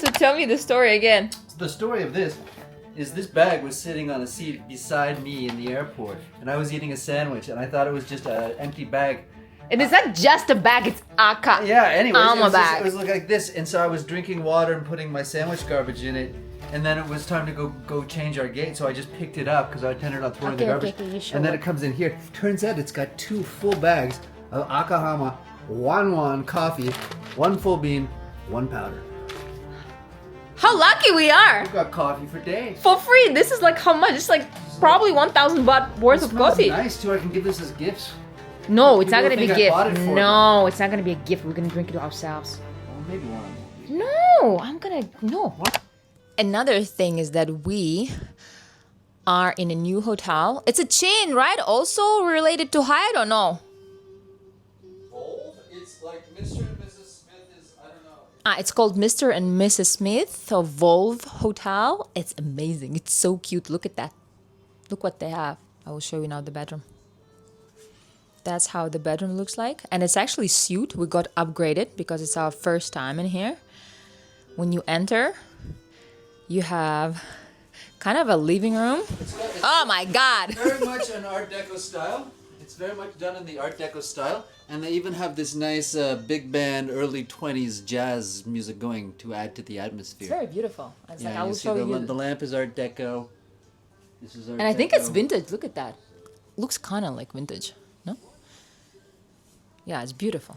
So tell me the story again. The story of this is this bag was sitting on a seat beside me in the airport, and I was eating a sandwich, and I thought it was just an empty bag. And it's not just a bag, it's aka. Yeah, anyways, bag. it was like this, and so I was drinking water and putting my sandwich garbage in it, and then it was time to go change our gate, so I just picked it up because I intended on throwing the garbage. Okay, you show and then it. it comes in here. Turns out it's got 2 full bags of Akahama, 1 coffee, 1 full bean, 1 powder. How lucky we are! We've got coffee for days. For free! This is like how much? It's like probably 1,000 baht worth It of smells coffee. nice too. I can give this as gifts. No, it's not People gonna be a think I bought gift. it for No, it's not gonna be a gift. We're gonna drink it ourselves. Well, maybe one. No, I'm gonna. No. What? Another thing is that we are in a new hotel. It's a chain, right? Also related to Hyatt or no? It's like Mr. and Mrs. Smith is, I don't know. It's called Mr. and Mrs. Smith of Volve Hotel. It's amazing. It's so cute. Look at that. Look what they have. I will show you now the bedroom. That's how the bedroom looks like. And it's actually suite. We got upgraded because it's our first time in here. When you enter, you have kind of a living room. Oh my God. Very much an Art Deco style. It's very much done in the Art Deco style. And they even have this nice big band, early 20s jazz music going to add to the atmosphere. It's very beautiful. It's like, I you will see show the, you. the lamp is Art Deco. This is Art And I think Deco. it's vintage. Look at that. Looks kind of like vintage. No? Yeah, it's beautiful.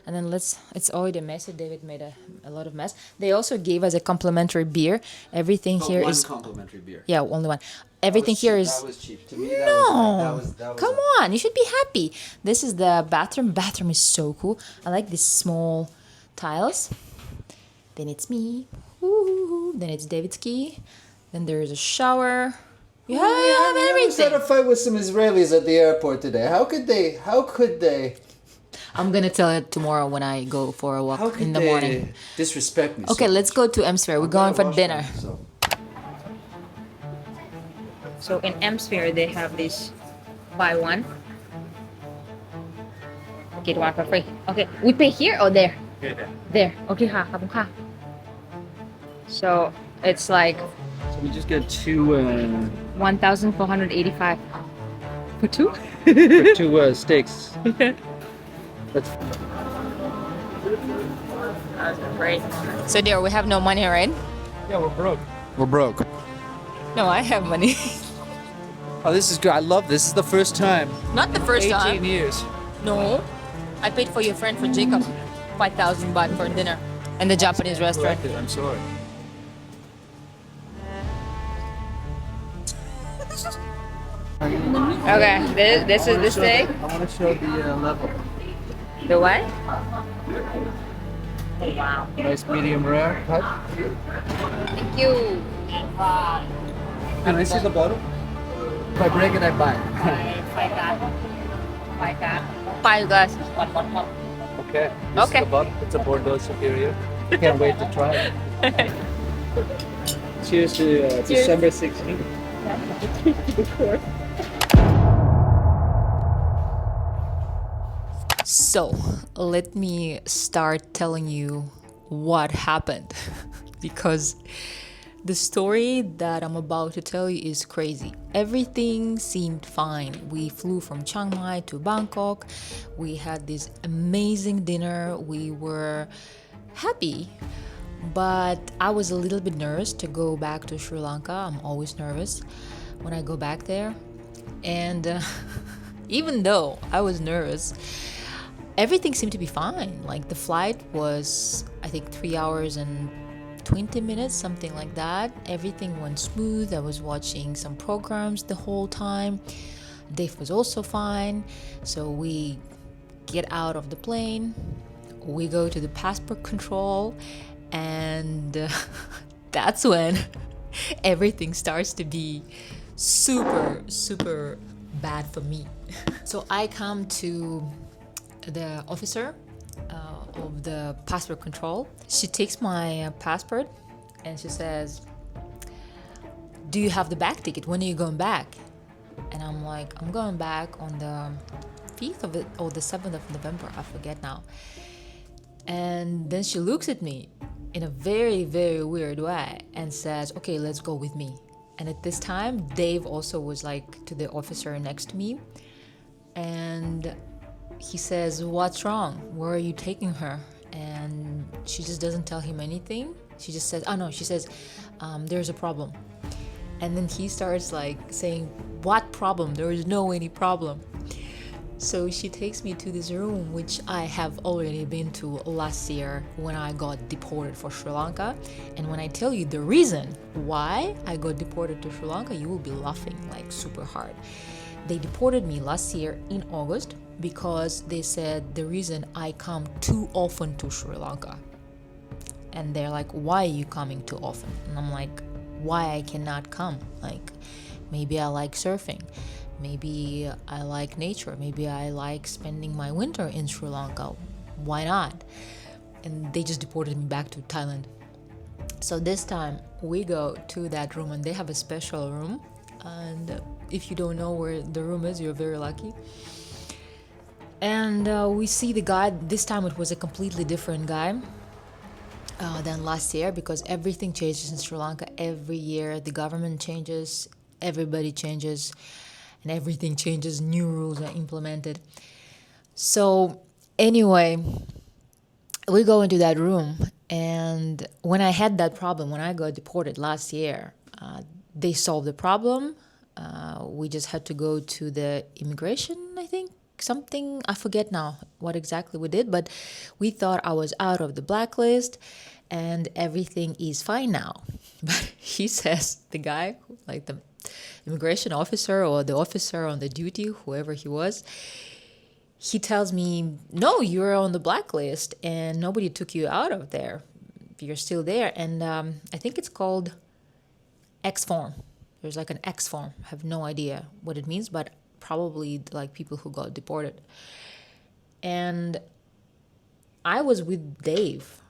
And then it's already messy. David made a lot of mess. They also gave us a complimentary beer. Everything But here one is complimentary beer. yeah, only one. Everything That was here cheap. is That was cheap. To me, that no. was Come on, you should be happy. This is the bathroom. Bathroom is so cool. I like these small tiles. Then it's me. Ooh. Then it's David's key. Then there is a shower. You have I was everything. at a fight with some Israelis at the airport today. How could they? I'm gonna tell it tomorrow when I go for a walk How could in the they morning. disrespect me? Okay, so let's go to Amsphere. We're much? going I'm for gonna dinner. wash my- so. So in Amsphere they have this buy one, get one for free. Okay, we pay here or there? There. Okay, ha,ขอบคุณค่ะ. So it's like So we just got 2 1,485 for 2. for 2 steaks. That's Great. So dear, we have no money, right? yeah, we're broke. We're broke. No, I have money. Oh, this is good. I love this. This is the first time. Not the first 18 time. years. No, I paid for your friend for Jacob 5,000 baht for dinner in the Japanese restaurant. Corrected, I'm sorry. Okay, this is the steak. I want to show the level. The what? Oh, wow. Nice medium rare cut. Thank you. Can I see the bottom? If I break it, I buy. Five guys. Okay. This Okay. Is the bottom. It's a Bordeaux Superior. Can't wait to try it. Cheers to December 16th. So, let me start telling you what happened because the story that I'm about to tell you is crazy. Everything seemed fine. We flew from Chiang Mai to Bangkok. We had this amazing dinner. We were happy, but I was a little bit nervous to go back to Sri Lanka. I'm always nervous when I go back there. And even though I was nervous, everything seemed to be fine. Like the flight was, I think, 3 hours and 20 minutes, something like that. Everything went smooth. I was watching some programs the whole time. Dave was also fine. So we get out of the plane. We go to the passport control. And that's when everything starts to be super, super bad for me. So I come to the officer of the passport control. She takes my passport and she says, do you have the back ticket? When are you going back? And I'm like, I'm going back on the 5th of it or the 7th of November, I forget now. And then she looks at me in a very, very weird way and says, okay, let's go with me. And at this time, Dave also was like to the officer next to me. And he says, what's wrong? Where are you taking her? And she just doesn't tell him anything. She just says, oh no, she says, there's a problem. And then he starts like saying, what problem? There is no any problem. So she takes me to this room, which I have already been to last year when I got deported for Sri Lanka. And when I tell you the reason why I got deported to Sri Lanka, you will be laughing like super hard. They deported me last year in August because they said the reason I come too often to Sri Lanka. And they're like, why are you coming too often? And I'm like, why I cannot come? Like, maybe I like surfing. Maybe I like nature. Maybe I like spending my winter in Sri Lanka. Why not? And they just deported me back to Thailand. So this time we go to that room, and they have a special room. And if you don't know where the room is, you're very lucky. And we see the guy. This time it was a completely different guy than last year, because everything changes in Sri Lanka every year. The government changes, everybody changes, and everything changes. New rules are implemented. So anyway, we go into that room, and when I had that problem, when I got deported last year, they solved the problem. We just had to go to the immigration, I think, something, I forget now what exactly we did, but we thought I was out of the blacklist and everything is fine now. But he says, the guy, like the immigration officer or the officer on the duty, whoever he was, he tells me, no, you're on the blacklist and nobody took you out of there. You're still there. And I think it's called X form. There's like an X form. I have no idea what it means, but probably like people who got deported. And I was with Dave,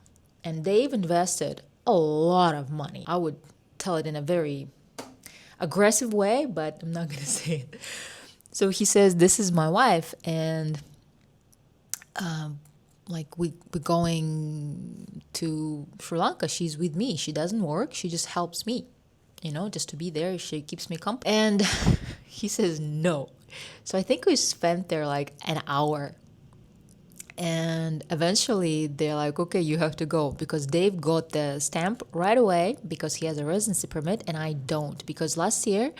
and Dave invested a lot of money. I would tell it in a very aggressive way, but I'm not going to say it. So he says, this is my wife, and like we're going to Sri Lanka. She's with me. She doesn't work. She just helps me, just to be there. She keeps me company. And he says no. So I think we spent there like an hour. And eventually they're like, okay, you have to go, because Dave got the stamp right away because he has a residency permit and I don't. Because last year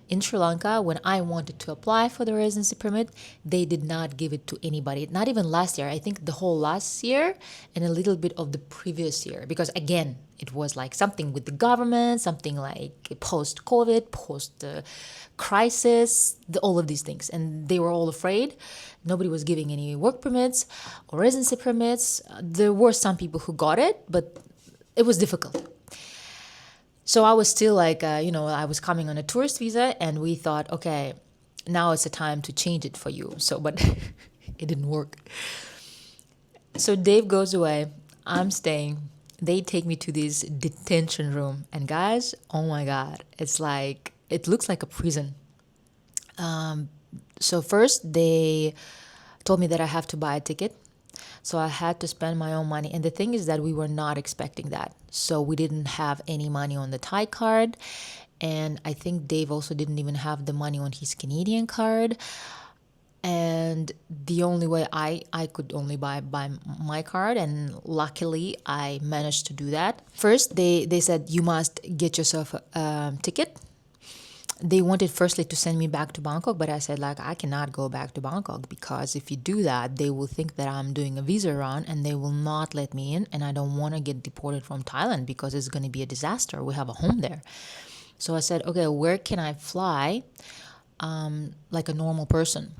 in Sri Lanka, when I wanted to apply for the residency permit, they did not give it to anybody. Not even last year. I think the whole last year and a little bit of the previous year. Because again, it was like something with the government, something like post-COVID, post-crisis, all of these things. And they were all afraid. Nobody was giving any work permits or residency permits. There were some people who got it, but it was difficult. So I was still like, I was coming on a tourist visa, and we thought, okay, now it's the time to change it for you. So, but it didn't work. So Dave goes away. I'm staying. They take me to this detention room. And guys, oh my God, it looks like a prison. So first they told me that I have to buy a ticket. So I had to spend my own money. And the thing is that we were not expecting that. So we didn't have any money on the Thai card. And I think Dave also didn't even have the money on his Canadian card. And the only way I could only buy my card, and luckily I managed to do that. First, they said, you must get yourself a ticket. They wanted firstly to send me back to Bangkok, but I said, I cannot go back to Bangkok, because if you do that, they will think that I'm doing a visa run and they will not let me in, and I don't want to get deported from Thailand because it's going to be a disaster. We have a home there. So I said, okay, where can I fly like a normal person?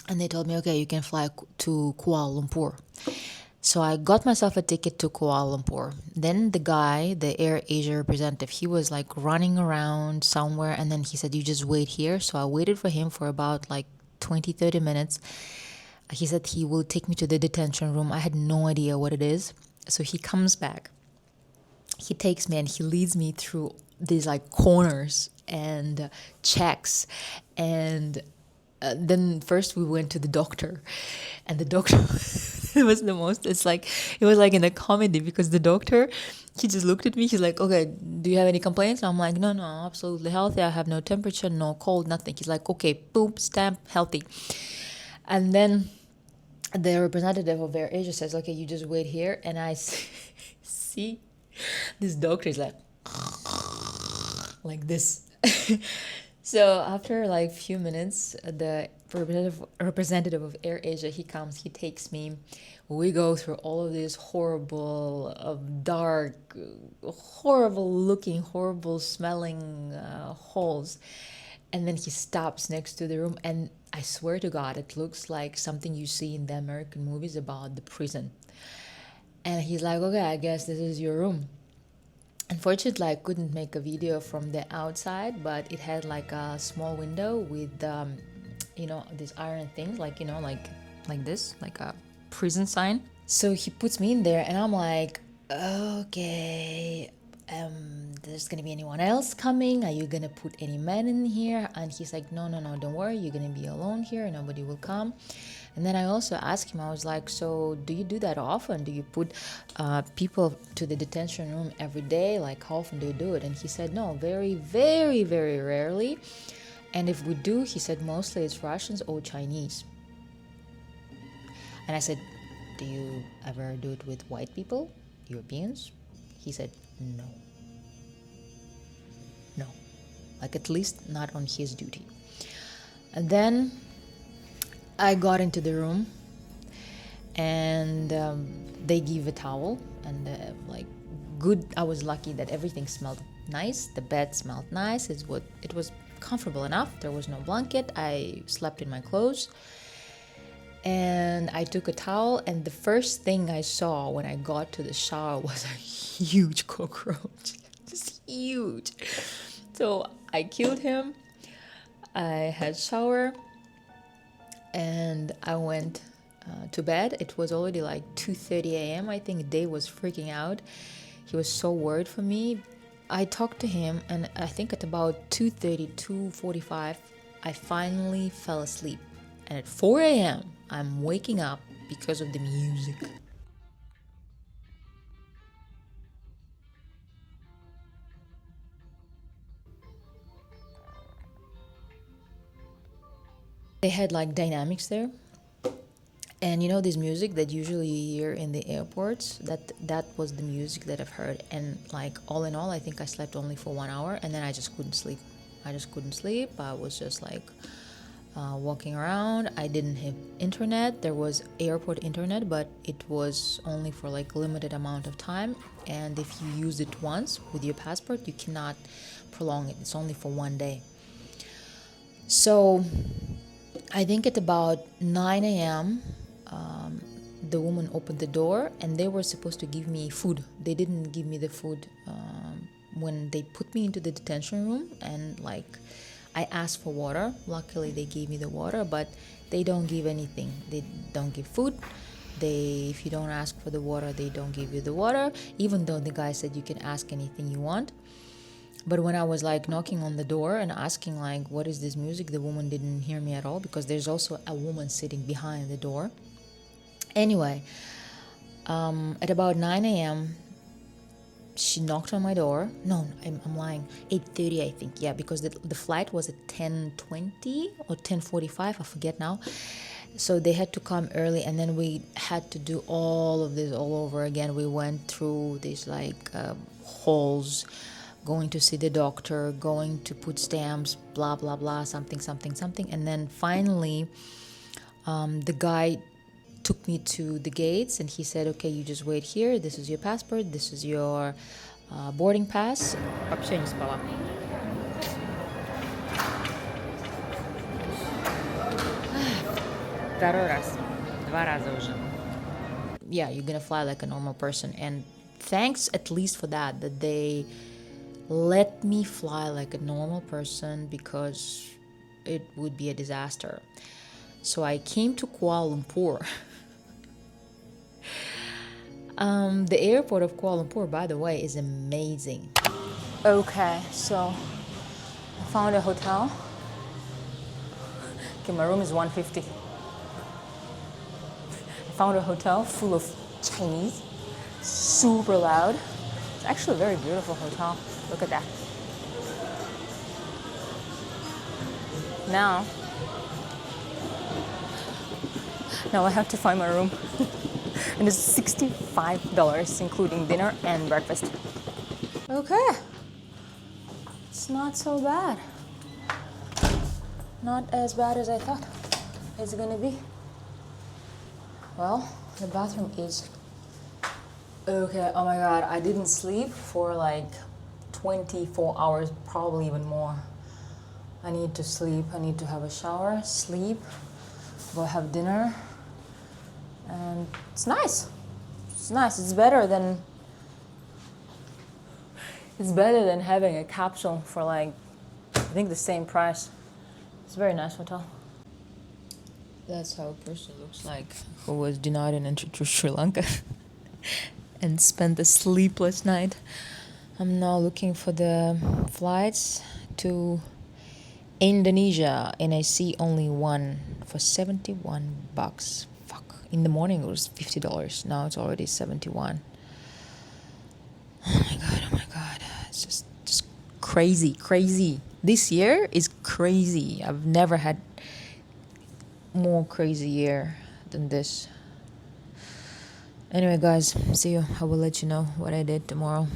And they told me, okay, you can fly to Kuala Lumpur. So I got myself a ticket to Kuala Lumpur. Then the guy, the Air Asia representative, he was like running around somewhere. And then he said, you just wait here. So I waited for him for about like 20-30 minutes. He said he will take me to the detention room. I had no idea what it is. So he comes back. He takes me and he leads me through these like corners and checks. And then first we went to the doctor. And the doctor It was the most, it's like, it was like in a comedy because the doctor, he just looked at me. He's like, okay, do you have any complaints? I'm like, no, absolutely healthy. I have no temperature, no cold, nothing. He's like, okay, boom, stamp, healthy. And then the representative of Air Asia says, okay, you just wait here. And I see this doctor is like this. So after like few minutes, the representative of Air Asia, he comes, he takes me. We go through all of these horrible, dark, horrible looking, horrible smelling halls. And then he stops next to the room, and I swear to God, it looks like something you see in the American movies about the prison. And he's like, okay, I guess this is your room. Unfortunately, I couldn't make a video from the outside, but it had like a small window with, these iron things, like, like this, like a prison sign. So he puts me in there, and I'm like, okay, there's gonna be anyone else coming? Are you gonna put any men in here? And he's like, no, don't worry, you're gonna be alone here, nobody will come. And then I also asked him, I was like, so do you do that often? Do you put people to the detention room every day? Like, how often do you do it? And he said, no, very, very, very rarely. And if we do, he said, mostly it's Russians or Chinese. And I said, do you ever do it with white people, Europeans? He said, no. Like, at least not on his duty. And then I got into the room, and they give a towel, and good. I was lucky that everything smelled nice. The bed smelled nice. It was comfortable enough. There was no blanket. I slept in my clothes, and I took a towel, and the first thing I saw when I got to the shower was a huge cockroach, just huge. So I killed him. I had shower, and I went to bed. It was already like 2:30 a.m. I think Dave was freaking out. He was so worried for me. I talked to him, and I think at about 2:30, 2:45, I finally fell asleep. And at 4 a.m., I'm waking up because of the music. They had like dynamics there, and this music that usually you hear in the airports, that was the music that I've heard. And like, all in all, I think I slept only for 1 hour, and then I just couldn't sleep. I was just like walking around. I didn't have internet. There was airport internet, but it was only for like limited amount of time, and if you use it once with your passport, you cannot prolong it. It's only for 1 day. So I think at about 9 a.m., the woman opened the door, and they were supposed to give me food. They didn't give me the food when they put me into the detention room, and like, I asked for water. Luckily, they gave me the water, but they don't give anything. They don't give food. If you don't ask for the water, they don't give you the water, even though the guy said you can ask anything you want. But when I was like knocking on the door and asking like, what is this music, the woman didn't hear me at all, because there's also a woman sitting behind the door. Anyway, at about 9 a.m., she knocked on my door. No, I'm lying. 8:30, I think. Yeah, because the flight was at 10:20 or 10:45. I forget now. So they had to come early, and then we had to do all of this all over again. We went through these like halls, going to see the doctor, going to put stamps, blah, blah, blah, something. And then finally, the guy took me to the gates, and he said, okay, you just wait here. This is your passport. This is your boarding pass. Вообще не спала. Второй раз. 2 раза уже. Yeah, you're gonna fly like a normal person. And thanks at least for that they let me fly like a normal person, because it would be a disaster. So I came to Kuala Lumpur. The airport of Kuala Lumpur, by the way, is amazing. Okay, so I found a hotel. Okay, my room is 150. I found a hotel full of Chinese, super loud. It's actually a very beautiful hotel. Look at that. Now, now I have to find my room. And it's $65, including dinner and breakfast. Okay, it's not so bad. Not as bad as I thought it's gonna be. Well, the bathroom is okay. Oh my god, I didn't sleep for like 24 hours, probably even more. I need to sleep. I need to have a shower, sleep, go have dinner, and it's nice. It's nice. It's better than having a capsule for like I think the same price. It's a very nice hotel. That's how a person looks like who was denied an entry to Sri Lanka and spent a sleepless night. I'm now looking for the flights to Indonesia, and I see only one for $71. Fuck. In the morning it was $50. Now it's already 71. Oh my god, oh my god. It's just crazy. This year is crazy. I've never had more crazy year than this. Anyway, guys, see you. I will let you know what I did tomorrow.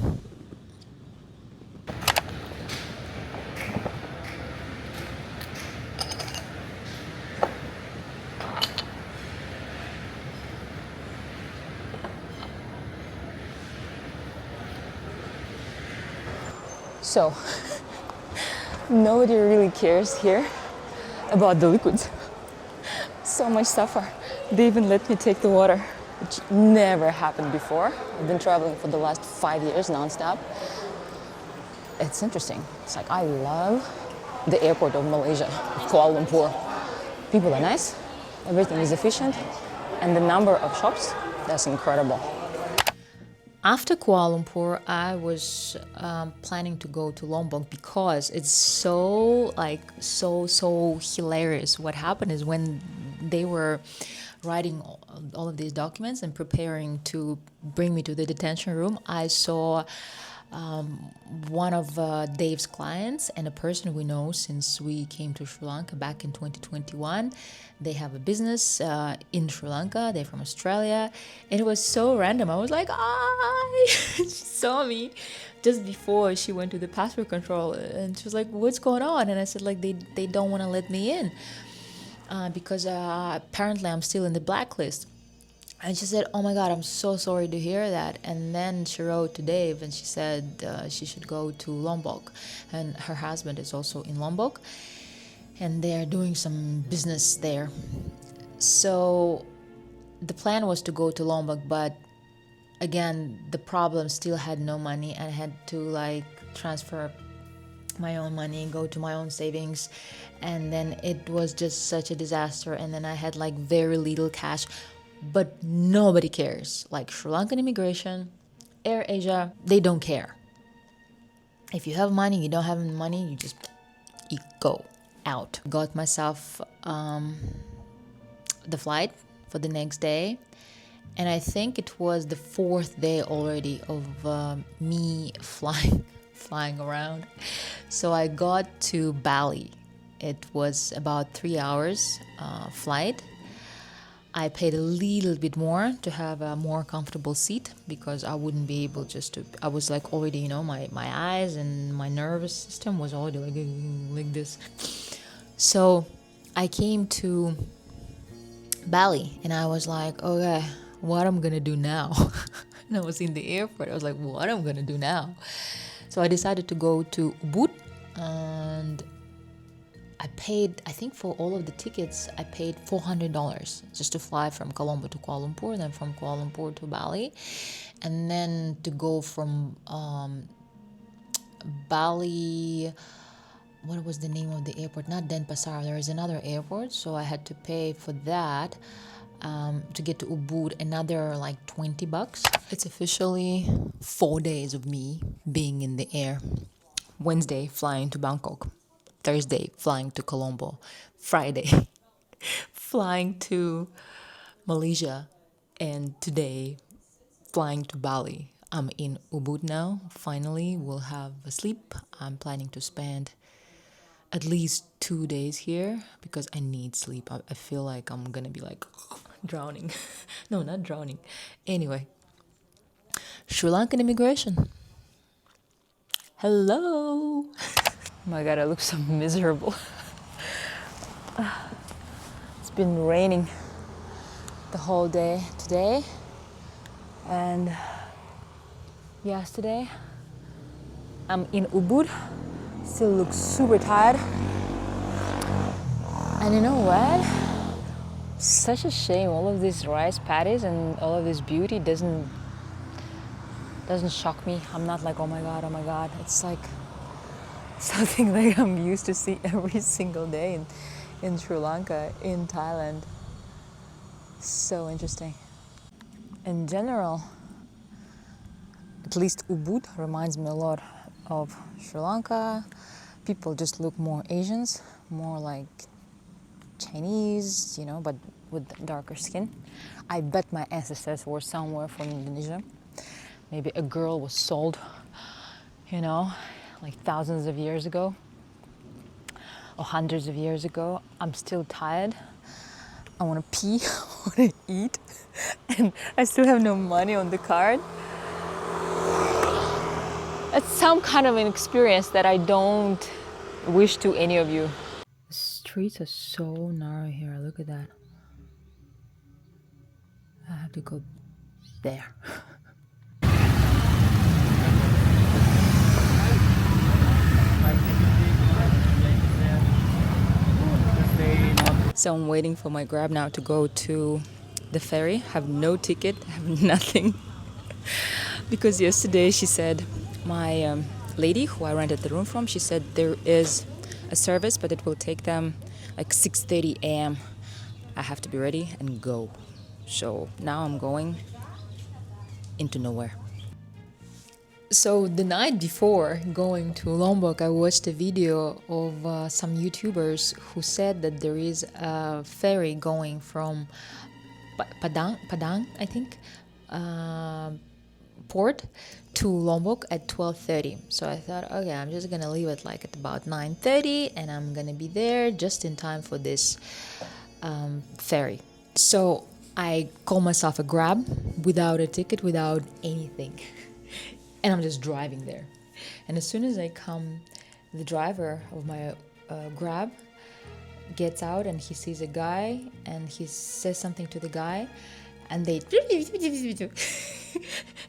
So, nobody really cares here about the liquids. So much suffer. They even let me take the water, which never happened before. I've been traveling for the last 5 years nonstop. It's interesting. It's like I love the airport of Malaysia, Kuala Lumpur. People are nice, everything is efficient, and the number of shops, that's incredible. After Kuala Lumpur, I was planning to go to Lombok because it's so hilarious. What happened is when they were writing all of these documents and preparing to bring me to the detention room, I saw one of Dave's clients and a person we know since we came to Sri Lanka back in 2021. They have a business in Sri Lanka. They're from Australia. And it was so random. I was like, hi! She saw me just before she went to the passport control. And she was like, what's going on? And I said, like, they don't want to let me in because apparently I'm still in the blacklist. And she said, oh my God, I'm so sorry to hear that. And then she wrote to Dave and she said she should go to Lombok. And her husband is also in Lombok. And they're doing some business there. So the plan was to go to Lombok, but again, the problem still had no money. I had to like transfer my own money, go to my own savings. And then it was just such a disaster. And then I had like very little cash. But nobody cares. Like Sri Lankan immigration, Air Asia, they don't care. If you have money, you don't have money, you go out. Got myself the flight for the next day. And I think it was the 4th day already of me flying around. So I got to Bali. It was about 3 hours flight. I paid a little bit more to have a more comfortable seat because I wouldn't be able I was like already, you know, my eyes and my nervous system was already like this. So I came to Bali and I was like, okay, what I'm gonna do now? And I was in the airport. I was like, what I'm gonna do now? So I decided to go to Ubud and I paid, I think for all of the tickets, I paid $400 just to fly from Colombo to Kuala Lumpur, then from Kuala Lumpur to Bali, and then to go from Bali, what was the name of the airport? Not Denpasar, there is another airport, so I had to pay for that to get to Ubud, another like $20. It's officially 4 days of me being in the air. Wednesday, flying to Bangkok. Thursday, flying to Colombo. Friday, flying to Malaysia. and today flying to Bali. I'm in Ubud now. Finally, we'll have a sleep. I'm planning to spend at least 2 days here because I need sleep. I feel like I'm gonna be like drowning. No, not drowning. Anyway, Sri Lankan immigration. Hello. Oh my god, I look so miserable. It's been raining the whole day today and yesterday. I'm in Ubud, still look super tired. And you know what? Such a shame all of these rice paddies and all of this beauty doesn't shock me. I'm not like, oh my god, oh my god. It's like something that I'm used to see every single day in Sri Lanka, in Thailand. So interesting. In general, at least Ubud reminds me a lot of Sri Lanka. People just look more Asians, more like Chinese, but with darker skin. I bet my ancestors were somewhere from Indonesia. Maybe a girl was sold, like thousands of years ago or hundreds of years ago. I'm still tired. I want to pee, I want to eat, and I still have no money on the card. It's some kind of an experience that I don't wish to any of you. The streets are so narrow here. Look at that. I have to go there. So I'm waiting for my Grab now to go to the ferry. Have no ticket, have nothing. Because yesterday she said, my lady who I rented the room from, she said there is a service, but it will take them like 6:30 a.m. I have to be ready and go. So now I'm going into nowhere. So the night before going to Lombok, I watched a video of some YouTubers who said that there is a ferry going from Padang, I think, port to Lombok at 12:30. So I thought, okay, I'm just gonna leave it like at about 9:30, and I'm gonna be there just in time for this ferry. So I call myself a Grab without a ticket, without anything. And I'm just driving there. And as soon as I come, the driver of my Grab gets out and he sees a guy and he says something to the guy and they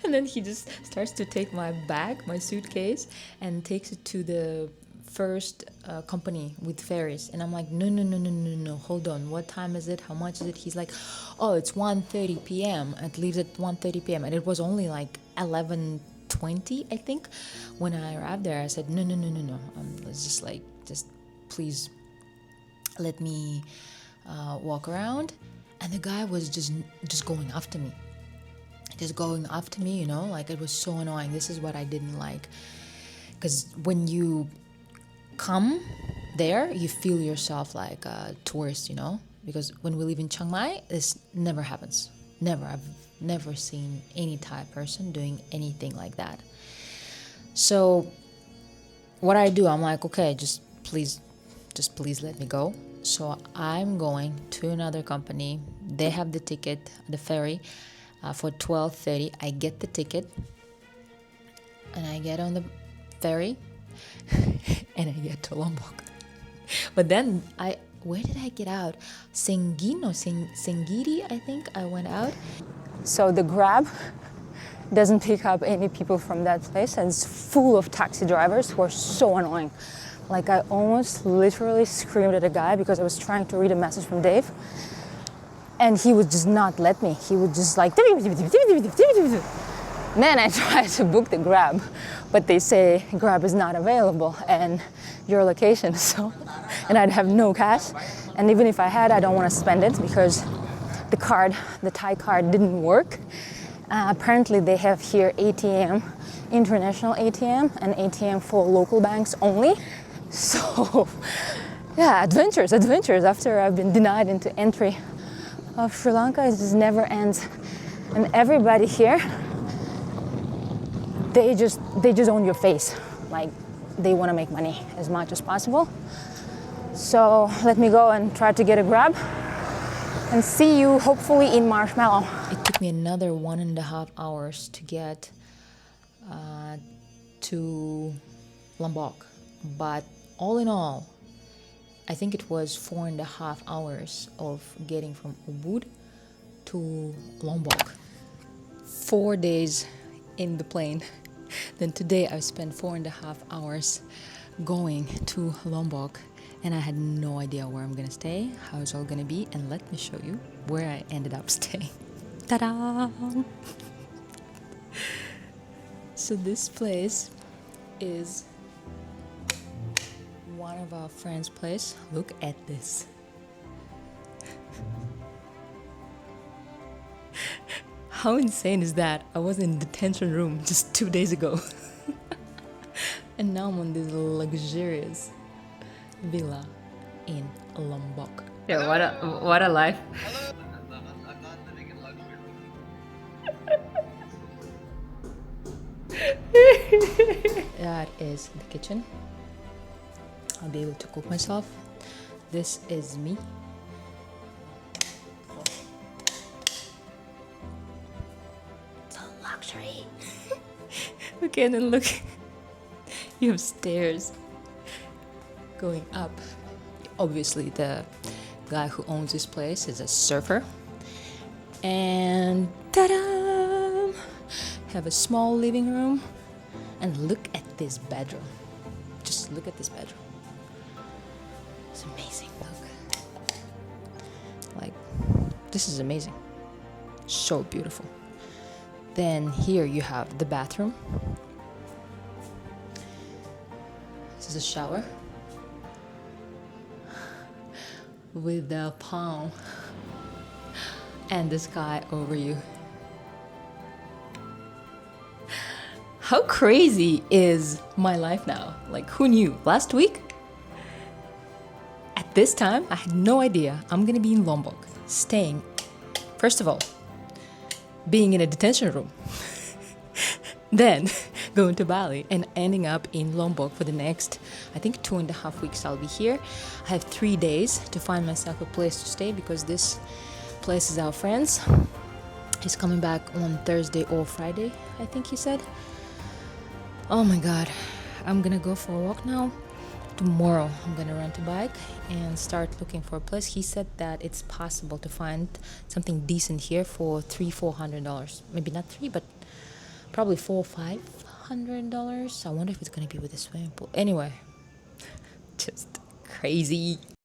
and then he just starts to take my bag, my suitcase, and takes it to the first company with ferries. And I'm like, no, hold on, what time is it, how much is it? He's like, oh, it's 1:30 p.m. It leaves at 1:30 p.m. And it was only like 11:20, I think, when I arrived there. I said, no, it's just please let me walk around. And the guy was just going after me, like it was so annoying. This is what I didn't like, because when you come there, you feel yourself like a tourist, because when we live in Chiang Mai, this never happens. I've never seen any Thai person doing anything like that. So what I do, I'm like, okay, just please let me go. So I'm going to another company. They have the ticket, the ferry, for 12:30. I get the ticket and I get on the ferry and I get to Lombok. But then where did I get out? Sengiri, I think I went out. So the Grab doesn't pick up any people from that place, and it's full of taxi drivers who are so annoying. Like I almost literally screamed at a guy because I was trying to read a message from Dave and he would just not let me. He would just like, then I tried to book the Grab, but they say Grab is not available and your location, and I'd have no cash. And even if I had, I don't want to spend it because the Thai card didn't work. Apparently they have here ATM, international ATM, and ATM for local banks only. So yeah, adventures. After I've been denied into entry of Sri Lanka, it just never ends. And everybody here, they just own your face. Like, they want to make money as much as possible. So let me go and try to get a grab and see you hopefully in Marshmallow. It took me another 1.5 hours to get to Lombok, but all in all, I think it was 4.5 hours of getting from Ubud to Lombok. 4 days in the plane. Then today I spent 4.5 hours going to Lombok, and I had no idea where I'm gonna stay, how it's all gonna be, and let me show you where I ended up staying. Ta-da! So this place is one of our friends' place. Look at this. How insane is that? I was in the detention room just 2 days ago. And now I'm on this luxurious villa in Lombok. Yeah, what a life. I'm not living in luxury. That is the kitchen. I'll be able to cook myself. This is me. So luxury. Okay, and then look. You have stairs going up. Obviously, the guy who owns this place is a surfer. And ta-da! Have a small living room. And look at this bedroom. Just look at this bedroom. It's amazing. Look. Like, this is amazing. So beautiful. Then here you have the bathroom. This is a shower with the palm and the sky over you. How crazy is my life now? Like, who knew? Last week, at this time, I had no idea I'm gonna be in Lombok, staying, first of all, being in a detention room, then going to Bali and ending up in Lombok for the next, I think, 2.5 weeks I'll be here. I have 3 days to find myself a place to stay because this place is our friend's. He's coming back on Thursday or Friday, I think he said. Oh my god, I'm gonna go for a walk now. Tomorrow I'm gonna rent a bike and start looking for a place. He said that it's possible to find something decent here for $300-400. Maybe not three, but probably $400-500. I wonder if it's gonna be with a swimming pool. Anyway, just crazy.